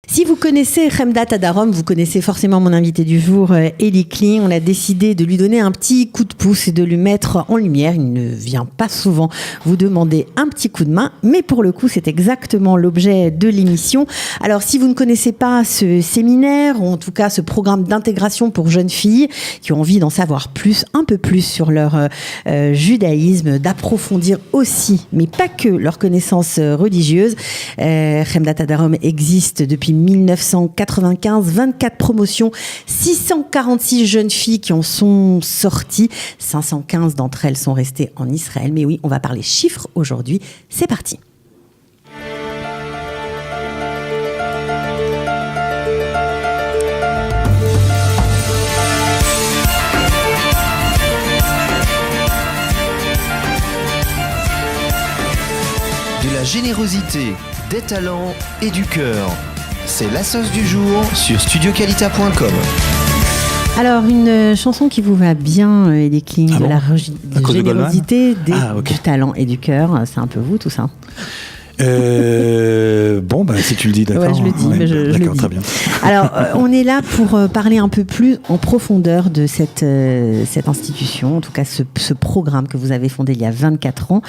Si vous connaissez Chemda Tadarom, vous connaissez forcément mon invité du jour, Eli Kling. On a décidé de lui donner un petit coup de pouce et de lui mettre en lumière. Il ne vient pas souvent vous demander un petit coup de main, mais pour le coup, c'est exactement l'objet de l'émission. Alors, si vous ne connaissez pas ce séminaire, ou en tout cas ce programme d'intégration pour jeunes filles qui ont envie d'en savoir plus, un peu plus sur leur judaïsme, d'approfondir aussi, mais pas que, leurs connaissances religieuses, Chemda Tadarom existe depuis 1995, 24 promotions, 646 jeunes filles qui en sont sorties, 515 d'entre elles sont restées en Israël. Mais oui, on va parler chiffres aujourd'hui. C'est parti. De la générosité, des talents et du cœur. C'est la sauce du jour sur studioqualita.com. Alors, une chanson qui vous va bien, Eli Kling, de la générosité, du talent et du cœur. C'est un peu vous, tout ça? Bon, si tu le dis, d'accord. Ouais, je le dis, mais je le dis. Très bien. Alors, on est là pour parler un peu plus en profondeur de cette institution, en tout cas ce programme que vous avez fondé il y a 24 ans.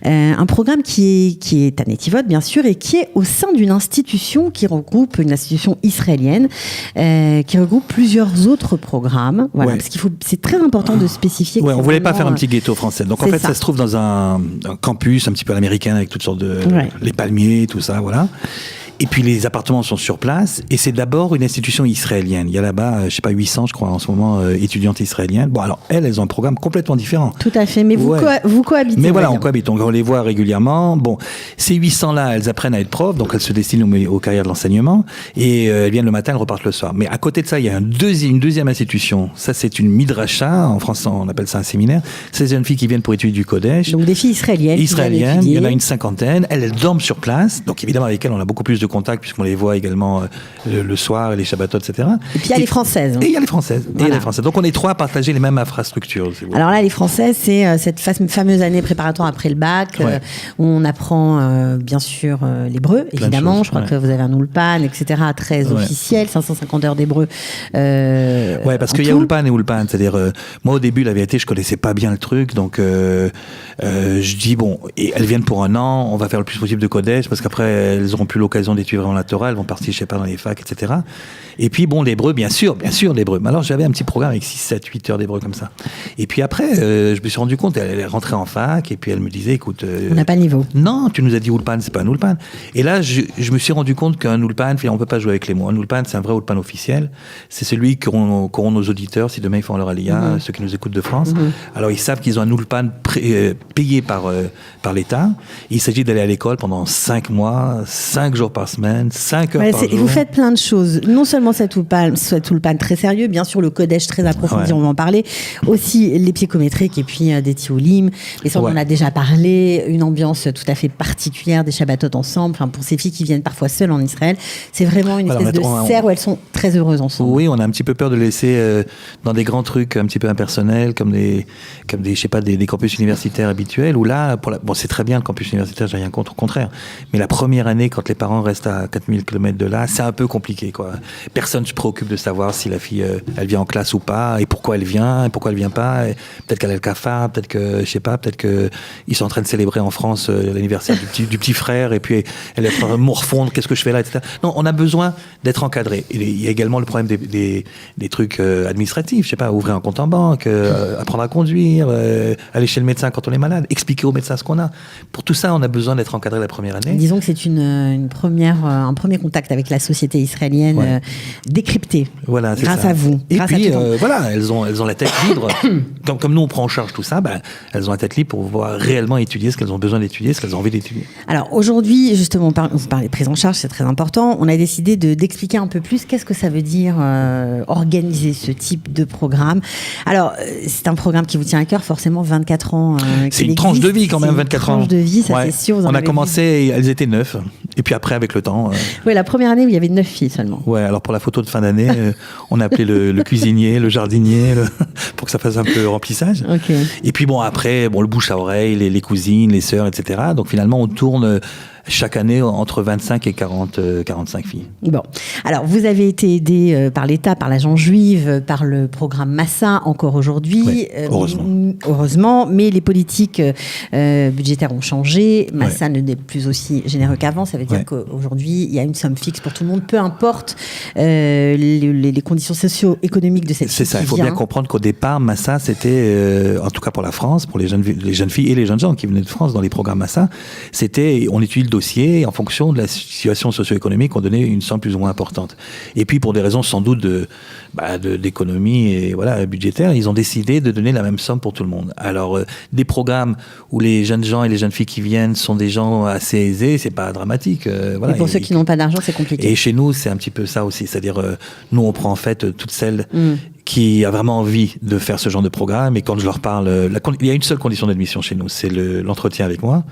Un programme qui est à Netivot, bien sûr, et qui est au sein d'une institution qui regroupe une institution israélienne, qui regroupe plusieurs autres programmes. Voilà, parce c'est très important de spécifier. Ouais, on voulait pas faire un petit ghetto français. Donc, en fait, ça se trouve dans un campus un petit peu à l'américaine avec toutes sortes de... les palmiers, tout ça, voilà. Et puis les appartements sont sur place, et c'est d'abord une institution israélienne. Il y a là-bas, 800, je crois, en ce moment, étudiantes israéliennes. Bon, alors, elles ont un programme complètement différent. Tout à fait, mais vous cohabitez. Mais voilà, on cohabite, on les voit régulièrement. Bon, ces 800-là, elles apprennent à être profs, donc elles se destinent aux carrières de l'enseignement, et elles viennent le matin, elles repartent le soir. Mais à côté de ça, il y a une deuxième institution. Ça, c'est une midrasha, en français, on appelle ça un séminaire. C'est des jeunes filles qui viennent pour étudier du Kodesh. Donc des filles israéliennes. Il y en a une cinquantaine. Elles dorment sur place, donc évidemment, avec elles, on a beaucoup plus de contact puisqu'on les voit également le soir et les Shabbatot, etc. Et puis il y a les Françaises. Et il y a les Françaises. Voilà. Donc on est trois à partager les mêmes infrastructures. Si alors là, les Françaises, c'est cette fameuse année préparatoire après le bac, où on apprend bien sûr l'hébreu, évidemment. Je crois que vous avez un Ulpan, etc. très officiel, 550 heures d'hébreu. Parce qu'il y a Ulpan et Ulpan. C'est-à-dire, moi au début, la vérité, je connaissais pas bien le truc, donc je dis et elles viennent pour un an, on va faire le plus possible de Kodesh, parce qu'après elles auront plus l'occasion d'étudier vraiment la Torah, elles vont partir, je sais pas, dans les facs, etc. Et puis l'hébreu, bien sûr, l'hébreu. Mais alors j'avais un petit programme avec 6, 7, 8 heures d'hébreu comme ça. Et puis après, je me suis rendu compte, elle est rentrée en fac, et puis elle me disait, écoute... on n'a pas le niveau. Non, tu nous as dit Ulpan, c'est pas un Ulpan. Et là, je me suis rendu compte qu'un Ulpan, on peut pas jouer avec les mots. Un Ulpan, c'est un vrai Ulpan officiel. C'est celui qu'auront nos auditeurs, si demain ils font leur aliyah, ceux qui nous écoutent de France. Alors ils savent qu'ils ont un Ulpan payé par l'État. Il s'agit d'aller à l'école pendant 5 mois, 5 jours par semaine, 5 heures par jour. Vous faites plein de choses. Non seulement cet Ulpan très sérieux, bien sûr le Kodesh très approfondi, on va en parler. Aussi les psychométriques et puis des tioulim. Mais ça, on en a déjà parlé. Une ambiance tout à fait particulière, des Shabbatot ensemble. Enfin, pour ces filles qui viennent parfois seules en Israël, c'est vraiment une espèce de serre où elles sont très heureuses ensemble. Oui, on a un petit peu peur de laisser dans des grands trucs un petit peu impersonnels, comme des campus universitaires habituels, où là, c'est très bien le campus universitaire, j'ai rien contre, au contraire. Mais la première année, quand les parents restent à 4000 km de là, c'est un peu compliqué, quoi. Personne ne se préoccupe de savoir si la fille, elle vient en classe ou pas, et pourquoi elle vient, et pourquoi elle vient pas. Peut-être qu'elle a le cafard, peut-être que ils sont en train de célébrer en France l'anniversaire du petit frère, et puis elle est en train de morfondre, qu'est-ce que je fais là, etc. Non, on a besoin d'être encadré. Il y a également le problème des trucs administratifs, je sais pas, ouvrir un compte en banque, apprendre à conduire, aller chez le médecin quand on est malade, expliquer au médecin ce qu'on a. Pour tout ça, on a besoin d'être encadré la première année. Disons que c'est un premier contact avec la société israélienne décrypté. Voilà, c'est grâce ça. à vous. Et puis elles ont la tête libre. comme nous on prend en charge tout ça, elles ont la tête libre pour pouvoir réellement étudier ce qu'elles ont besoin d'étudier, ce qu'elles ont envie d'étudier. Alors aujourd'hui, justement, vous parlez de prise en charge, c'est très important. On a décidé d'expliquer un peu plus qu'est-ce que ça veut dire organiser ce type de programme. Alors c'est un programme qui vous tient à cœur, forcément 24 ans. C'est une tranche de vie quand même, 24 ans. Une tranche de vie, ça c'est sûr. On a commencé, elles étaient 9. Et puis après, avec le temps... Oui, la première année où il y avait 9 filles seulement. Ouais, alors pour la photo de fin d'année, on a appelé le cuisinier, le jardinier, pour que ça fasse un peu remplissage. Okay. Et puis après, le bouche à oreille, les cousines, les sœurs, etc. Donc finalement, on tourne chaque année entre 25 et 45 filles. Bon, alors vous avez été aidé par l'État, par l'agence juive, par le programme Massa encore aujourd'hui. Oui, heureusement, mais les politiques budgétaires ont changé. Massa n'est plus aussi généreux qu'avant. Ça veut dire qu'aujourd'hui, il y a une somme fixe pour tout le monde, peu importe les conditions socio-économiques de cette fille. C'est ça, il faut bien comprendre qu'au départ, Massa, c'était, en tout cas pour la France, pour les jeunes filles et les jeunes gens qui venaient de France dans les programmes Massa, c'était, on étudie le dossier et en fonction de la situation socio-économique, on donnait une somme plus ou moins importante. Et puis pour des raisons sans doute d'économie et budgétaire, ils ont décidé de donner la même somme pour tout le monde. Alors des programmes où les jeunes gens et les jeunes filles qui viennent sont des gens assez aisés, c'est pas dramatique. Et pour ceux qui n'ont pas d'argent, c'est compliqué. Et chez nous, c'est un petit peu ça aussi, c'est-à-dire nous on prend en fait toutes celles qui a vraiment envie de faire ce genre de programme, et quand je leur parle, il y a une seule condition d'admission chez nous, c'est l'entretien avec moi.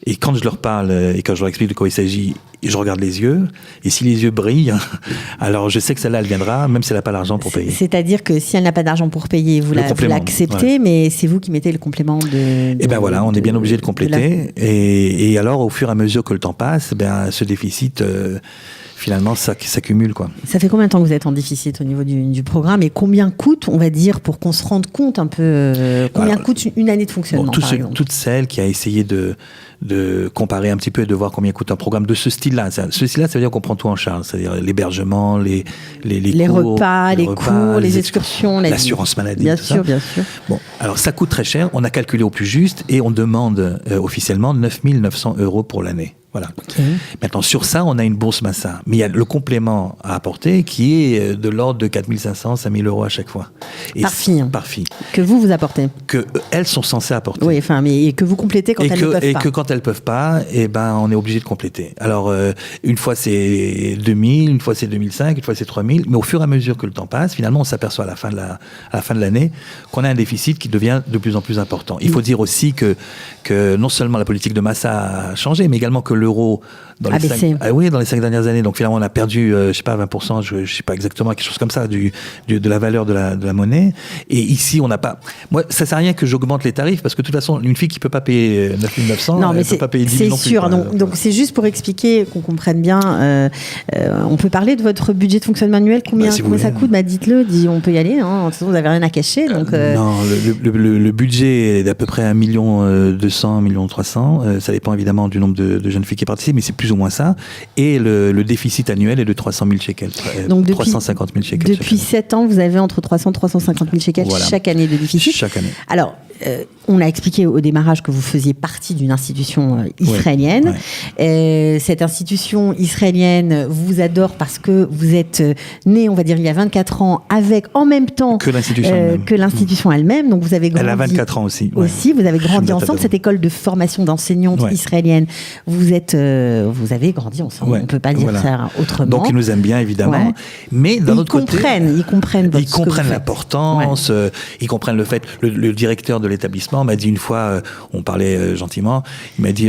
Et quand je leur parle et quand je leur explique de quoi il s'agit, je regarde les yeux, et si les yeux brillent, alors je sais que celle-là, elle viendra, même si elle n'a pas l'argent pour payer. C'est-à-dire que si elle n'a pas d'argent pour payer, vous l'acceptez, mais c'est vous qui mettez le complément de... Et on est bien obligé de compléter. Et alors, au fur et à mesure que le temps passe, ce déficit... finalement, ça s'accumule, quoi. Ça fait combien de temps que vous êtes en déficit au niveau du programme, et combien coûte, on va dire, pour qu'on se rende compte un peu, coûte une année de fonctionnement, par exemple ? Toutes celles qui a essayé de comparer un petit peu et de voir combien coûte un programme de ce style-là. Ce style-là, ça veut dire qu'on prend tout en charge, c'est-à-dire l'hébergement, les cours, repas, les cours, les excursions, l'assurance maladie. Bien sûr. Bon, alors ça coûte très cher, on a calculé au plus juste, et on demande officiellement 9 900 € pour l'année. Voilà. Okay. Maintenant, sur ça, on a une bourse Massa. Mais il y a le complément à apporter qui est de l'ordre de 4 500, 5 000 € à chaque fois. Et par fille. Par fille. Que vous apportez. Que elles sont censées apporter. Oui, mais que vous complétez quand elles ne peuvent pas. Et que quand elles peuvent pas, on est obligé de compléter. Alors, une fois c'est 2000, une fois c'est 2005, une fois c'est 3000. Mais au fur et à mesure que le temps passe, finalement, on s'aperçoit à la fin de l'année qu'on a un déficit qui devient de plus en plus important. Il faut dire aussi que non seulement la politique de Massa a changé, mais également que l'euro dans les 5 dernières années, donc finalement on a perdu 20%, je sais pas exactement, quelque chose comme ça de la valeur de la monnaie. Et ici on n'a pas, moi ça sert à rien que j'augmente les tarifs, parce que de toute façon une fille qui peut pas payer 9 900, elle peut pas payer 10 000 non plus. C'est sûr, donc c'est juste pour expliquer qu'on comprenne bien, on peut parler de votre budget de fonctionnement annuel, combien ça coûte, dites-le, on peut y aller, hein, de toute façon vous n'avez rien à cacher. Donc, Non, le budget est d'à peu près 1 200 000, 1 300 000, ça dépend évidemment du nombre de jeunes filles qui participent, mais c'est plus ou moins ça. Et le déficit annuel est de 300 000 shekels. Donc 350 000 shekels. Depuis 7 ans, vous avez entre 300 et 350 000 shekels chaque année de déficit. Chaque année. Alors, on a expliqué au démarrage que vous faisiez partie d'une institution israélienne. Cette institution israélienne vous adore parce que vous êtes né, on va dire, il y a 24 ans, avec en même temps que l'institution elle-même. Donc vous avez grandi. Elle a 24 ans aussi. Vous avez grandi ensemble. Cette école de formation d'enseignantes israéliennes, vous avez grandi ensemble. On ne peut pas dire ça autrement. Donc ils nous aiment bien, évidemment. Mais d'un autre côté, ils comprennent l'importance. Ils comprennent le fait. Le directeur de l'établissement m'a dit une fois, on parlait gentiment, il m'a dit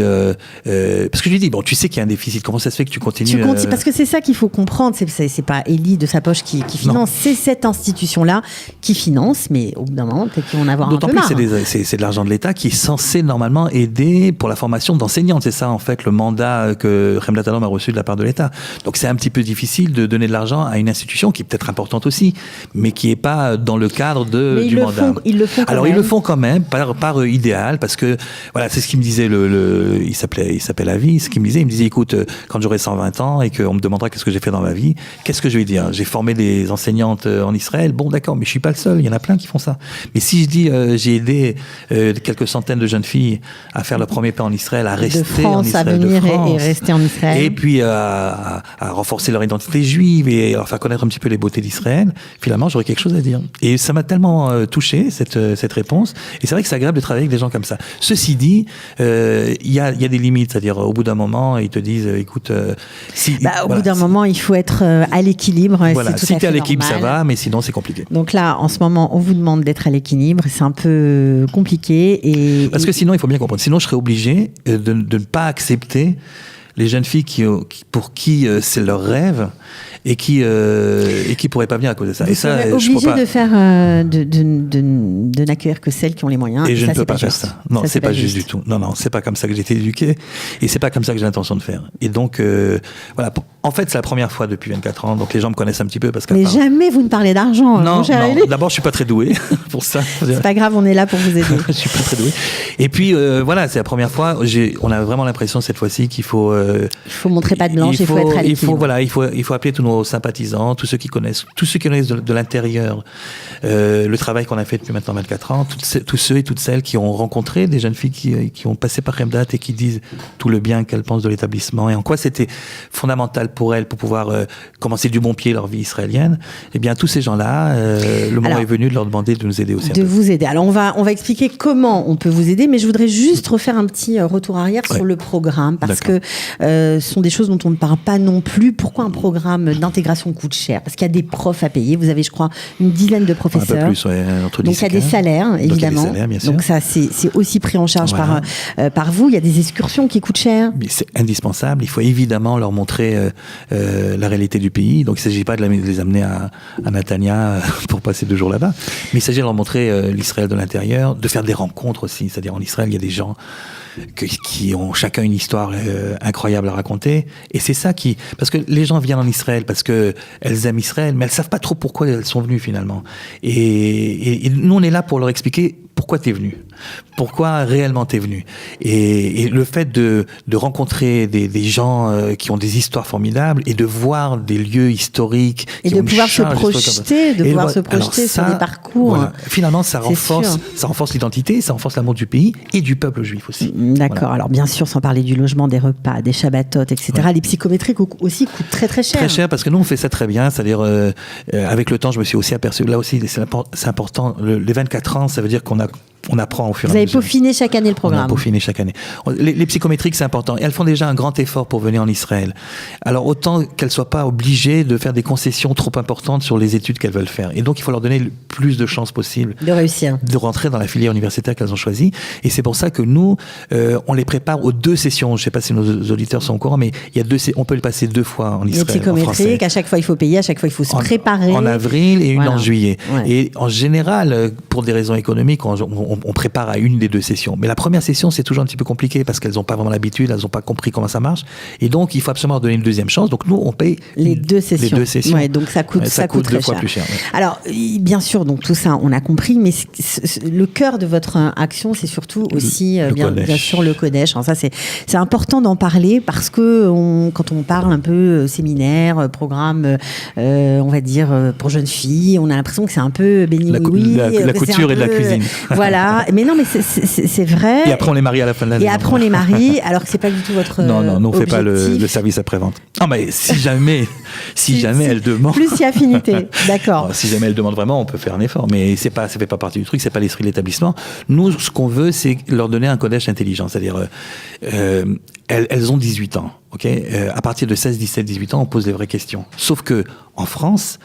parce que je lui ai dit, bon, tu sais qu'il y a un déficit, comment ça se fait que tu continues parce que c'est ça qu'il faut comprendre, c'est pas Elie de sa poche qui finance, c'est cette institution-là qui finance, mais au bout d'un moment, peut-être qu'ils vont en avoir un peu marre. D'autant plus c'est de l'argent de l'État qui est censé normalement aider pour la formation d'enseignantes, c'est ça en fait le mandat que Khemdat Alom a reçu de la part de l'État. Donc c'est un petit peu difficile de donner de l'argent à une institution qui est peut-être importante aussi, mais qui n'est pas dans le cadre du mandat. Ils le font ils le font quand même, par idéal, parce que voilà, c'est ce qu'il me disait, il s'appelle Avi, ce qu'il me disait, écoute, quand j'aurai 120 ans et qu'on me demandera qu'est-ce que j'ai fait dans ma vie, qu'est-ce que je vais dire ? J'ai formé des enseignantes en Israël, bon d'accord, mais je suis pas le seul, il y en a plein qui font ça. Mais si je dis, j'ai aidé quelques centaines de jeunes filles à faire le premier pas en Israël, à rester en Israël, à venir et rester en Israël, et puis à renforcer leur identité juive et à faire connaître un petit peu les beautés d'Israël, finalement j'aurais quelque chose à dire. Et ça m'a tellement touché cette réponse, et c'est vrai que c'est agréable de travailler avec des gens comme ça. Ceci dit, il y a des limites, c'est-à-dire au bout d'un moment, ils te disent, écoute, au bout d'un moment, il faut être à l'équilibre. Voilà, si tu es à l'équilibre, ça va, mais sinon c'est compliqué. Donc là, en ce moment, on vous demande d'être à l'équilibre, c'est un peu compliqué. Parce que sinon, il faut bien comprendre, sinon je serais obligé de ne pas accepter les jeunes filles pour qui c'est leur rêve et qui pourraient pas venir à cause de ça. Vous et ça, serez obligé de faire de n'accueillir que celles qui ont les moyens. Et je ça, ne peux pas faire juste. ça. Non, c'est pas juste du tout. Non, c'est pas comme ça que j'ai été éduqué, et c'est pas comme ça que j'ai l'intention de faire. Et donc, voilà. En fait, c'est la première fois depuis 24 ans, donc les gens me connaissent un petit peu parce que. Mais jamais vous ne parlez d'argent. Non. D'abord, je suis pas très doué pour ça. C'est pas grave, on est là pour vous aider. Je suis pas très doué. Et puis, voilà, c'est la première fois. On a vraiment l'impression cette fois-ci qu'il faut. Il faut montrer patte blanche, il faut être à l'équilibre. Il faut appeler tous nos sympathisants, tous ceux qui connaissent de l'intérieur le travail qu'on a fait depuis maintenant 24 ans, tous ceux et toutes celles qui ont rencontré des jeunes filles qui ont passé par Khemdat et qui disent tout le bien qu'elles pensent de l'établissement et en quoi c'était fondamental pour elles pour pouvoir commencer du bon pied leur vie israélienne. Eh bien, tous ces gens-là, le moment est venu de leur demander de nous aider aussi. De vous aider. Alors, on va expliquer comment on peut vous aider, mais je voudrais juste refaire un petit retour arrière sur le programme, parce que ce sont des choses dont on ne parle pas non plus. Pourquoi un programme d'intégration coûte cher? Parce qu'il y a des profs à payer. Vous avez, je crois, une dizaine de professeurs. Un peu plus, entre 10 donc, il y a des salaires, évidemment. Donc, il y a des salaires, bien sûr. Donc, ça, c'est aussi pris en charge par vous. Il y a des excursions qui coûtent cher. Mais c'est indispensable. Il faut évidemment leur montrer la réalité du pays. Donc, il ne s'agit pas de les amener à Natania pour passer 2 jours là-bas. Mais il s'agit de leur montrer l'Israël de l'intérieur, de faire des rencontres aussi. C'est-à-dire, en Israël, il y a des gens qui ont chacun une histoire incroyable à raconter. Et c'est ça parce que les gens viennent en Israël parce que elles aiment Israël, mais elles savent pas trop pourquoi elles sont venues finalement. Et nous, on est là pour leur expliquer pourquoi t'es venu, pourquoi réellement t'es venu. Et le fait de rencontrer des gens qui ont des histoires formidables et de voir des lieux historiques et de pouvoir se projeter, sur des parcours. Voilà. Finalement, ça renforce l'identité, ça renforce l'amour du pays et du peuple juif aussi. D'accord. Voilà. Alors bien sûr, sans parler du logement, des repas, des shabbatot, etc. Ouais. Les psychométriques aussi coûtent très très cher. Très cher parce que nous on fait ça très bien. C'est-à-dire avec le temps, je me suis aussi aperçu. Là aussi, c'est important. Les 24 ans, ça veut dire qu'on apprend au fur et à mesure. Vous avez peaufiné chaque année le programme. On a peaufiné chaque année. Les psychométriques, c'est important. Et elles font déjà un grand effort pour venir en Israël. Alors autant qu'elles ne soient pas obligées de faire des concessions trop importantes sur les études qu'elles veulent faire. Et donc il faut leur donner le plus de chances possible de réussir, de rentrer dans la filière universitaire qu'elles ont choisie. Et c'est pour ça que nous, on les prépare aux 2 sessions. Je ne sais pas si nos auditeurs sont au courant, mais il y a on peut le passer 2 fois en Israël. Les psychométriques, à chaque fois il faut payer, à chaque fois il faut se préparer. En avril et une en juillet. Ouais. Et en général, pour des raisons économiques, on prépare à une des 2 sessions. Mais la première session, c'est toujours un petit peu compliqué parce qu'elles n'ont pas vraiment l'habitude, elles n'ont pas compris comment ça marche. Et donc, il faut absolument leur donner une 2e chance. Donc, nous, on paye les 2 sessions. Ouais, donc, ça coûte 2 fois plus cher. Ouais. Alors, bien sûr, donc tout ça, on a compris, mais le cœur de votre action, c'est surtout aussi, bien sûr, le Kodesh. Alors, ça, c'est important d'en parler parce que quand on parle un peu séminaire, programme, on va dire, pour jeunes filles, on a l'impression que c'est un peu béni oui. La couture et de la cuisine. Voilà. Mais non, mais c'est vrai. Et après, on les marie à la fin de l'année. Et après, on les marie, alors que c'est pas du tout votre Non, on ne fait pas objectif. le service après-vente. Non, mais si jamais elle demande... Plus il y a affinité, d'accord. Si jamais elle demande vraiment, on peut faire un effort. Mais ça fait pas partie du truc, c'est pas l'esprit de l'établissement. Nous, ce qu'on veut, c'est leur donner un Kodesh intelligent. C'est-à-dire, elles ont 18 ans, ok ? À partir de 16, 17, 18 ans, on pose les vraies questions. Sauf que, en France...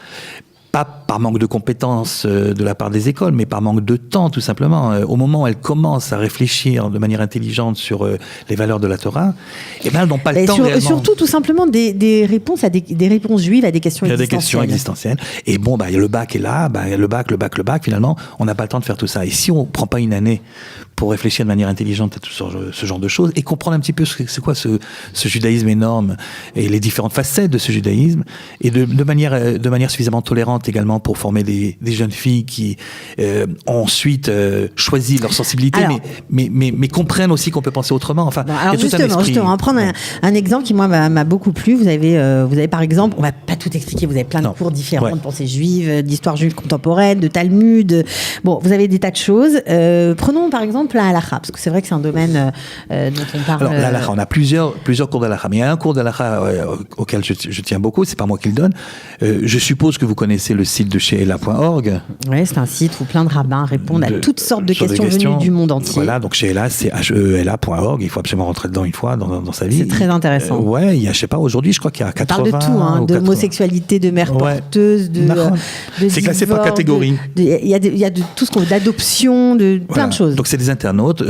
pas par manque de compétences de la part des écoles, mais par manque de temps, tout simplement. Au moment où elles commencent à réfléchir de manière intelligente sur les valeurs de la Torah, eh ben, elles n'ont pas le temps réellement. Surtout, tout simplement, des réponses à des réponses juives à des questions existentielles. Il y a des questions existentielles. Et bon, le bac est là, le bac, finalement, on n'a pas le temps de faire tout ça. Et si on ne prend pas une année pour réfléchir de manière intelligente à tout ce genre de choses, et comprendre un petit peu c'est quoi ce judaïsme énorme, et les différentes facettes de ce judaïsme, et de manière suffisamment tolérante également pour former des jeunes filles qui ont ensuite choisi leur sensibilité, mais comprennent aussi qu'on peut penser autrement. Enfin, alors justement, on va prendre un exemple qui moi m'a beaucoup plu. Vous avez par exemple, on va pas tout expliquer, vous avez plein de cours différents de pensée juive, d'histoire juive contemporaine, de Talmud. Bon, vous avez des tas de choses. Prenons par exemple la halakha, parce que c'est vrai que c'est un domaine dont on parle. Alors la halakha, on a plusieurs cours d'halakha, mais il y a un cours d'halakha auquel je tiens beaucoup, c'est pas moi qui le donne. Je suppose que vous connaissez le site de sheela.org. Oui, c'est un site où plein de rabbins répondent à toutes sortes de questions venues du monde entier. Voilà, donc Sheela, c'est HELA.org. Il faut absolument rentrer dedans une fois dans sa vie. C'est très intéressant. Ouais, il y a, je sais pas, aujourd'hui, je crois qu'il y a 80. On parle de tout, d'homosexualité, de mère porteuse, de c'est classé par catégorie. Il y a de tout ce qu'on veut, d'adoption, de plein de choses. Donc c'est des internautes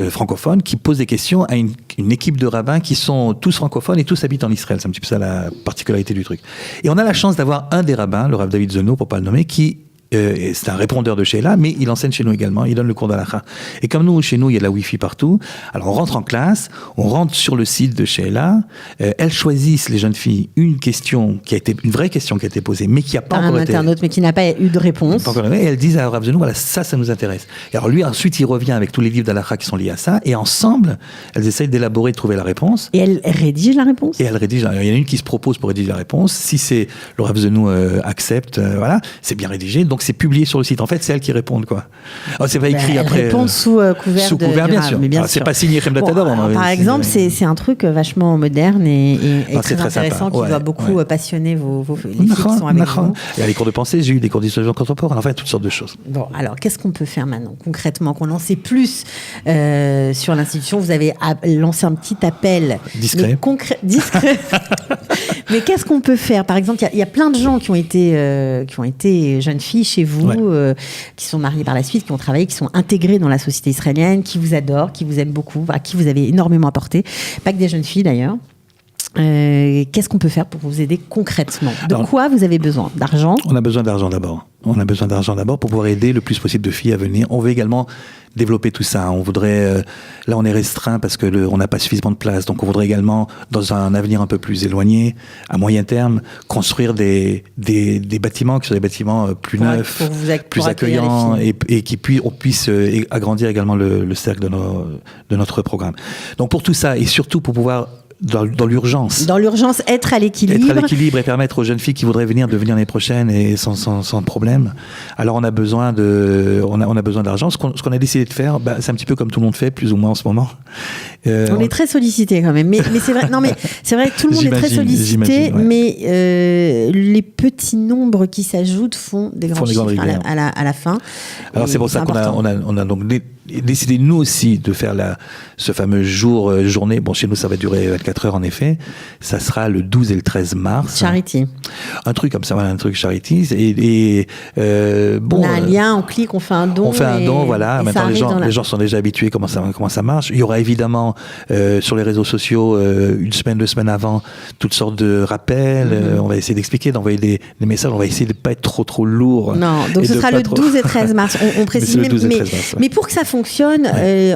francophones qui posent des questions à une une équipe de rabbins qui sont tous francophones et tous habitent en Israël. C'est un petit peu ça la particularité du truc. Et on a la chance d'avoir un des rabbins, le Rav David Zeno, pour pas le nommer, qui c'est un répondeur de Sheila, mais il enseigne chez nous également, il donne le cours d'Halakha. Et comme nous, chez nous, il y a la Wi-Fi partout, alors on rentre en classe, on rentre sur le site de Sheila, elles choisissent, les jeunes filles, une vraie question qui a été posée, mais qui n'a pas Par encore un été... internaute, mais qui n'a pas eu de réponse. Et elles disent à Rav Zenou, voilà, ça nous intéresse. Et alors lui, ensuite, il revient avec tous les livres d'Halakha qui sont liés à ça, et ensemble, elles essayent d'élaborer, de trouver la réponse. Et elle rédige la réponse. Et elle rédige, il y en a une qui se propose pour rédiger la réponse. Si c'est le Rav Zenou accepte, voilà, c'est bien rédigé, donc c'est publié sur le site. En fait, c'est elles qui répondent, quoi. Alors, c'est pas écrit après. Répondent sous couvert bien sûr. Mais bien alors, c'est sûr. pas signé Khemdat Adarom. Par exemple, c'est un truc vachement moderne et très intéressant sympa. qui doit beaucoup passionner les filles qui sont avec vous. Il y a les cours de pensée, j'ai eu des cours d'histoire contemporaine, enfin, toutes sortes de choses. Bon, alors, qu'est-ce qu'on peut faire maintenant, concrètement, qu'on en sait plus sur l'institution? Vous avez lancé un petit appel. Discret. Discret. Mais qu'est-ce qu'on peut faire? Par exemple, il y a plein de gens qui ont été jeunes filles chez vous, qui sont mariées par la suite, qui ont travaillé, qui sont intégrées dans la société israélienne, qui vous adorent, qui vous aiment beaucoup, à qui vous avez énormément apporté. Pas que des jeunes filles d'ailleurs. Qu'est-ce qu'on peut faire pour vous aider concrètement? Quoi vous avez besoin? D'argent? On a besoin d'argent d'abord. On a besoin d'argent d'abord pour pouvoir aider le plus possible de filles à venir. On veut également développer tout ça. On voudrait, là on est restreint parce que on n'a pas suffisamment de place. Donc on voudrait également, dans un avenir un peu plus éloigné, à moyen terme, construire des bâtiments qui soient des bâtiments plus neufs, plus accueillants et on puisse agrandir également le cercle de notre programme. Donc pour tout ça et surtout pour pouvoir dans l'urgence. Dans l'urgence, être à l'équilibre. Être à l'équilibre et permettre aux jeunes filles qui voudraient venir de venir l'année prochaine et sans problème. Alors on a besoin d'argent. Ce qu'on a décidé de faire, c'est un petit peu comme tout le monde fait, plus ou moins en ce moment. On est très sollicité quand même. Mais c'est vrai. Non mais c'est vrai que tout le monde est très sollicité. Ouais. Mais les petits nombres qui s'ajoutent font des grands chiffres à la fin. Alors c'est pour ça qu'on a donc décidé nous aussi de faire ce fameux journée. Bon, chez nous ça va durer 24 heures en effet. Ça sera le 12 et le 13 mars. Charity. Un truc comme ça, voilà, un truc charity. On a un lien, on clique, on fait un don. On fait un don, voilà. Maintenant les gens sont déjà habitués comment ça marche. Il y aura évidemment sur les réseaux sociaux 2 semaines avant toutes sortes de rappels. On va essayer d'expliquer, d'envoyer des messages. On va essayer de pas être trop lourd. Non, donc ce sera le 12 et 13 mars. On précise. Mais pour que ça fonctionne,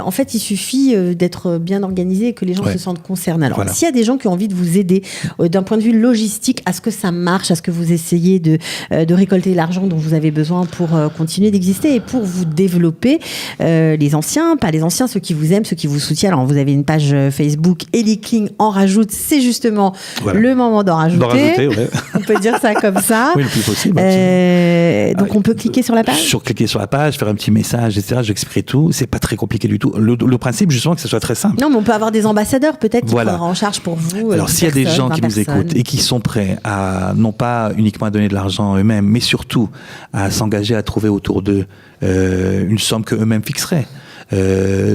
en fait, il suffit d'être bien organisé et que les gens se sentent concernés. Alors, s'il y a des gens qui ont envie de vous aider d'un point de vue logistique, à ce que ça marche, à ce que vous essayez de récolter l'argent dont vous avez besoin pour continuer d'exister et pour vous développer, les anciens, pas les anciens, ceux qui vous aiment, ceux qui vous soutiennent. Alors, vous avez une page Facebook, Eli Kling en rajoute, c'est justement le moment d'en rajouter. On peut dire ça comme ça. Oui, le plus possible. Donc, on peut cliquer sur la page. Cliquer sur la page, faire un petit message, etc. J'explique tout. C'est pas très compliqué du tout. Le principe, justement, que ce soit très simple. Non, mais on peut avoir des ambassadeurs, peut-être, qui prendront en charge pour vous. Alors, s'il y a des gens qui nous écoutent et qui sont prêts à, non pas uniquement à donner de l'argent eux-mêmes, mais surtout à s'engager à trouver autour d'eux une somme qu'eux-mêmes fixeraient.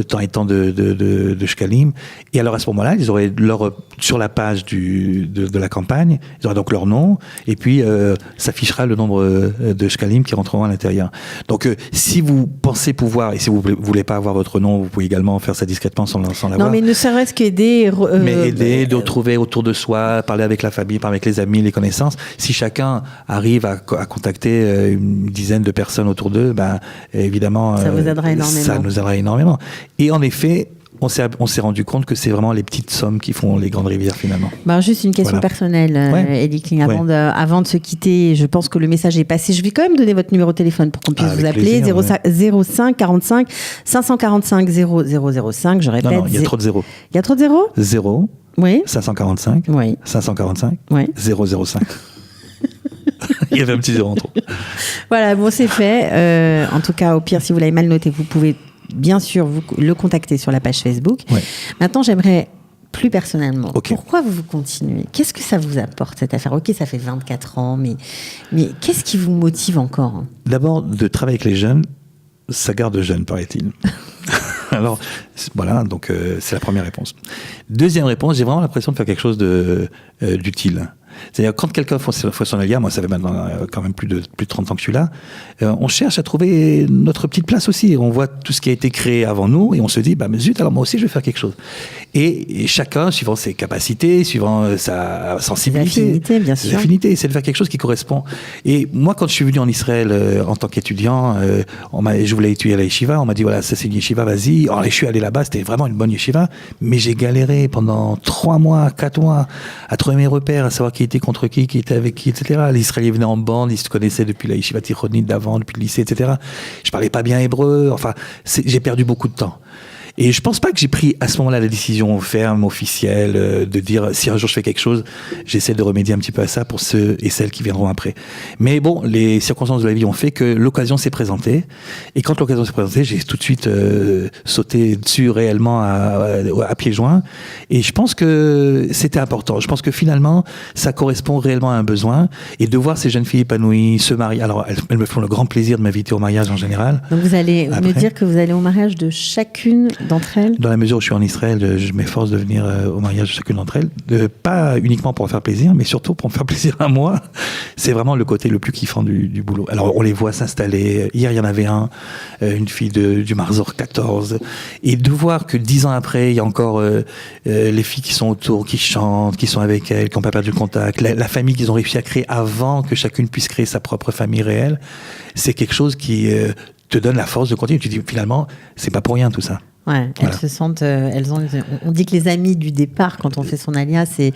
Tant et tant de shkalim. Et alors à ce moment-là, ils auraient sur la page de la campagne, ils auraient donc leur nom, et puis s'affichera le nombre de shkalim qui rentreront à l'intérieur. Donc si vous pensez pouvoir, et si vous voulez pas avoir votre nom, vous pouvez également faire ça discrètement sans l'avoir. Non, mais ne serait-ce qu'aider. Mais aider, de trouver autour de soi, parler avec la famille, parler avec les amis, les connaissances. Si chacun arrive à contacter une dizaine de personnes autour d'eux, évidemment, ça vous aidera énormément. Ça nous aidera énormément. Et en effet, on s'est rendu compte que c'est vraiment les petites sommes qui font les grandes rivières finalement. Juste une question personnelle, Eli Kling, avant de se quitter, je pense que le message est passé. Je vais quand même donner votre numéro de téléphone pour qu'on puisse vous appeler. 05 45 545 0005. Je répète. Non, il y a trop de zéros. Il y a trop de zéros ? 0. Oui. 545. Oui. 545. Oui. 005. Il y avait un petit zéro en trop. Voilà, bon, c'est fait. En tout cas, au pire, si vous l'avez mal noté, vous pouvez bien sûr vous le contacter sur la page Facebook. Ouais. Maintenant, j'aimerais plus personnellement, pourquoi vous continuez ? Qu'est-ce que ça vous apporte cette affaire ? Ok, ça fait 24 ans, mais qu'est-ce qui vous motive encore ? D'abord, de travailler avec les jeunes, ça garde jeune, paraît-il. Alors, voilà, donc c'est la première réponse. Deuxième réponse, j'ai vraiment l'impression de faire quelque chose d'utile. C'est-à-dire, quand quelqu'un fait son alia, moi ça fait maintenant quand même plus de 30 ans que je suis là, on cherche à trouver notre petite place aussi. On voit tout ce qui a été créé avant nous et on se dit, zut, alors moi aussi je vais faire quelque chose. Et chacun, suivant ses capacités, suivant sa sensibilité, affinités, bien sûr. ses affinités, c'est de faire quelque chose qui correspond. Et moi, quand je suis venu en Israël en tant qu'étudiant, je voulais étudier à la yeshiva, on m'a dit voilà, ça c'est une yeshiva, vas-y. Alors je suis allé là-bas, c'était vraiment une bonne yeshiva, mais j'ai galéré pendant 3 mois, 4 mois à trouver mes repères, à savoir qui était contre qui était avec qui, etc. Les Israéliens venaient en bande, ils se connaissaient depuis la yeshiva tichonite d'avant, depuis le lycée, etc. Je parlais pas bien hébreu, enfin, j'ai perdu beaucoup de temps. Et je pense pas que j'ai pris à ce moment-là la décision ferme, officielle, de dire si un jour je fais quelque chose, j'essaie de remédier un petit peu à ça pour ceux et celles qui viendront après. Mais bon, les circonstances de la vie ont fait que l'occasion s'est présentée. Et quand l'occasion s'est présentée, j'ai tout de suite sauté dessus réellement à pieds joints. Et je pense que c'était important. Je pense que finalement, ça correspond réellement à un besoin. Et de voir ces jeunes filles épanouies, se marier. Alors, elles me font le grand plaisir de m'inviter au mariage en général. Donc vous allez me dire que vous allez au mariage de chacune d'entre elles? Dans la mesure où je suis en Israël, je m'efforce de venir au mariage de chacune d'entre elles, pas uniquement pour me faire plaisir, mais surtout pour me faire plaisir à moi. C'est vraiment le côté le plus kiffant du boulot. Alors on les voit s'installer. Hier, il y en avait une fille du Marzor 14, et de voir que 10 ans après, il y a encore les filles qui sont autour, qui chantent, qui sont avec elles, qui n'ont pas perdu le contact, la famille qu'ils ont réussi à créer avant que chacune puisse créer sa propre famille réelle, c'est quelque chose qui te donne la force de continuer. Tu dis finalement, c'est pas pour rien tout ça. Ouais, voilà. Elles se sentent, on dit que les amis du départ, quand on fait son alia, c'est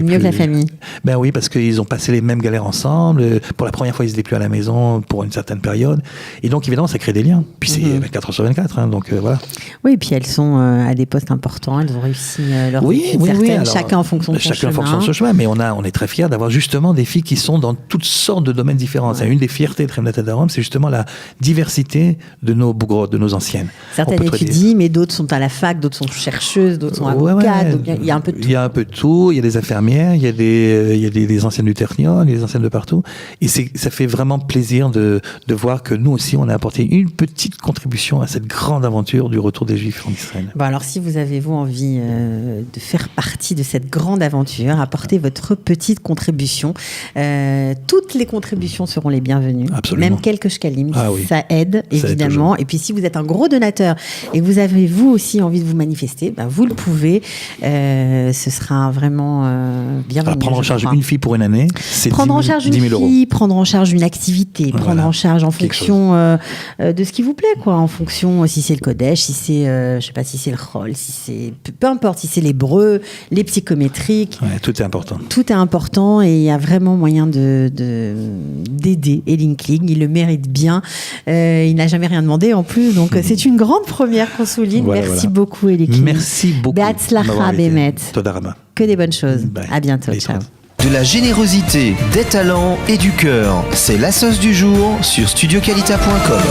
mieux que la famille. Ben oui, parce qu'ils ont passé les mêmes galères ensemble. Pour la première fois, ils étaient plus à la maison pour une certaine période. Et donc, évidemment, ça crée des liens. Puis c'est 24h/24, hein, donc voilà. Oui, et puis elles sont à des postes importants, elles ont réussi leur vie. Alors, chacun en fonction de son chemin. Chacun en fonction de son chemin, mais on est très fiers d'avoir justement des filles qui sont dans toutes sortes de domaines différents. Ouais. C'est une des fiertés de Khemdat Hadar Hom, c'est justement la diversité de nos bougrottes, de nos anciennes. Certaines étudient, mais d'autres sont à la fac, d'autres sont chercheuses, d'autres sont avocates. Donc il y a un peu de tout. Il y a un peu de tout. Il y a des infirmières, il y a des anciennes du Technion, des anciennes de partout. Et ça fait vraiment plaisir de voir que nous aussi, on a apporté une petite contribution à cette grande aventure du retour des Juifs en Israël. Bon, alors si vous avez envie de faire partie de cette grande aventure, apportez votre petite contribution. Toutes les contributions seront les bienvenues. Absolument. Même quelques shkalim. Oui. Ça aide, évidemment. Et puis si vous êtes un gros donateur et que vous avez vous aussi envie de vous manifester, vous le pouvez. Ce sera vraiment bienvenu. Alors, prendre en charge une fille pour une année, c'est prendre en charge une 10 000 fille, prendre en charge une activité, prendre en charge en fonction de ce qui vous plaît, quoi. En fonction si c'est le Kodesh, si c'est, je sais pas, si c'est le Chol, si c'est, peu importe, si c'est l'hébreu, les psychométriques. Ouais, tout est important. Tout est important et il y a vraiment moyen d'aider Eli Kling. Il le mérite bien. Il n'a jamais rien demandé en plus, donc c'est une grande première qu'on souligne. Merci beaucoup, Eli Kling. Merci beaucoup. Be'atzlacha Bemet. Toda Rabba. Que des bonnes choses. À bientôt. Ciao. De la générosité, des talents et du cœur, c'est la sauce du jour sur studioqualita.com.